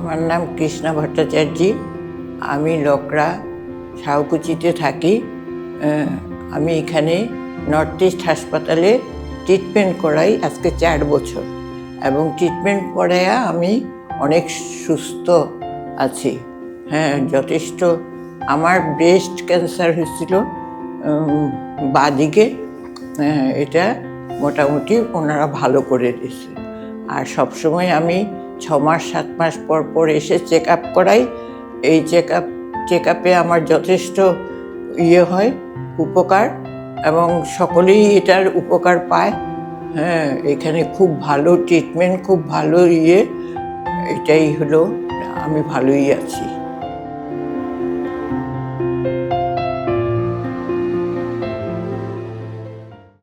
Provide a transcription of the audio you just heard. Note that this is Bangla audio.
আমার নাম কৃষ্ণা ভট্টাচার্য। আমি লকড়া শাহকুচিতে থাকি। আমি এখানে নর্থ ইস্ট হাসপাতালে ট্রিটমেন্ট করাই আজকে 4 বছর, এবং ট্রিটমেন্ট করাইয়া আমি অনেক সুস্থ আছি। যথেষ্ট। আমার ব্রেস্ট ক্যান্সার হয়েছিল বাদিকে, এটা মোটামুটি ওনারা ভালো করে দিয়েছে। আর সবসময় আমি 6 মাস 7 মাস পর পর এসে চেক আপ করাই। এই চেক আপে আমার যথেষ্ট হয়, উপকার, এবং সকলেই এটার উপকার পায়। এখানে খুব ভালো ট্রিটমেন্ট, খুব ভালো এটাই হলো, আমি ভালোই